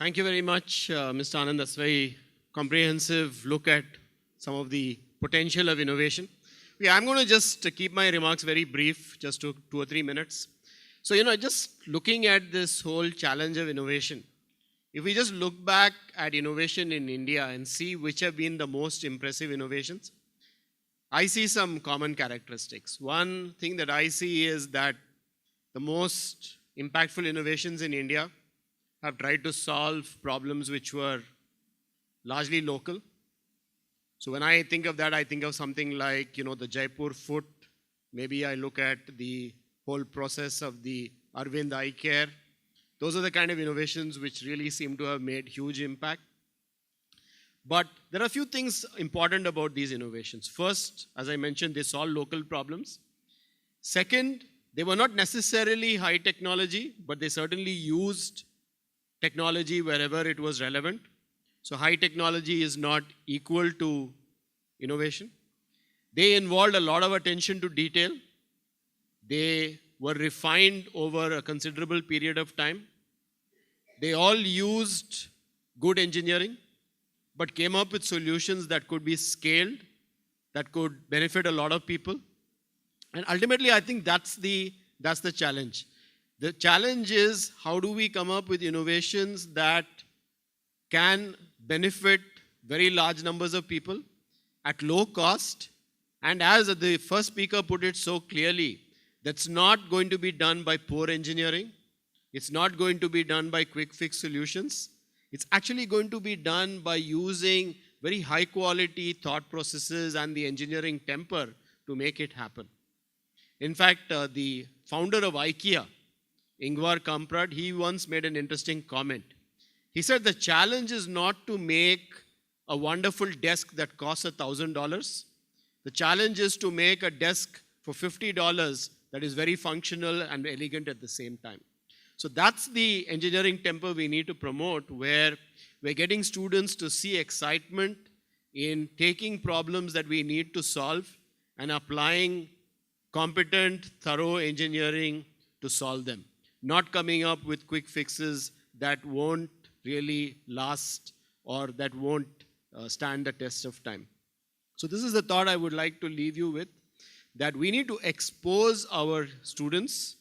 Thank you very much, Mr. Anand. That's a very comprehensive look at some of the potential of innovation. Yeah, I'm going to just keep my remarks very brief, just to 2 or 3 minutes. So, just looking at this whole challenge of innovation, if we just look back at innovation in India and see which have been the most impressive innovations, I see some common characteristics. One thing that I see is that the most impactful innovations in India have tried to solve problems which were largely local. So when I think of that, I think of something like, the Jaipur foot. Maybe I look at the whole process of the Arvind Eye Care. Those are the kind of innovations which really seem to have made huge impact. But there are a few things important about these innovations. First, as I mentioned, they solve local problems. Second, they were not necessarily high technology, but they certainly used technology wherever it was relevant. So high technology is not equal to innovation. They involved a lot of attention to detail. They were refined over a considerable period of time. They all used good engineering, but came up with solutions that could be scaled, that could benefit a lot of people. And ultimately, I think that's the challenge. The challenge is, how do we come up with innovations that can benefit very large numbers of people at low cost? And as the first speaker put it so clearly, that's not going to be done by poor engineering. It's not going to be done by quick fix solutions. It's actually going to be done by using very high quality thought processes and the engineering temper to make it happen. In fact, the founder of IKEA, Ingvar Kamprad, he once made an interesting comment. He said the challenge is not to make a wonderful desk that costs $1,000. The challenge is to make a desk for $50 that is very functional and elegant at the same time. So that's the engineering temper we need to promote, where we're getting students to see excitement in taking problems that we need to solve and applying competent, thorough engineering to solve them. Not coming up with quick fixes that won't really last or that won't stand the test of time. So this is the thought I would like to leave you with, that we need to expose our students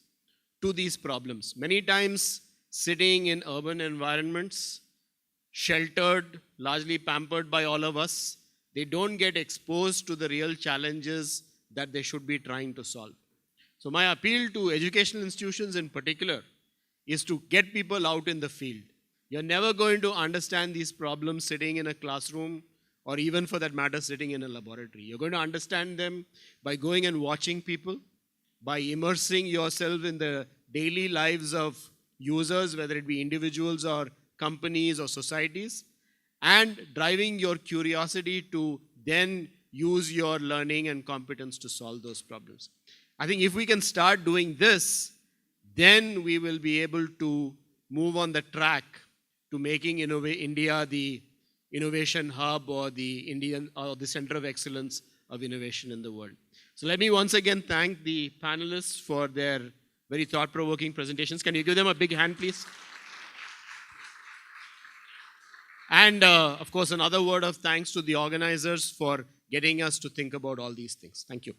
to these problems. Many times sitting in urban environments, sheltered, largely pampered by all of us, they don't get exposed to the real challenges that they should be trying to solve. So my appeal to educational institutions in particular is to get people out in the field. You're never going to understand these problems sitting in a classroom or even for that matter sitting in a laboratory. You're going to understand them by going and watching people, by immersing yourself in the daily lives of users, whether it be individuals or companies or societies, and driving your curiosity to then use your learning and competence to solve those problems. I think if we can start doing this, then we will be able to move on the track to making India the innovation hub or the center of excellence of innovation in the world. So let me once again thank the panelists for their very thought-provoking presentations. Can you give them a big hand, please? And of course, another word of thanks to the organizers for getting us to think about all these things. Thank you.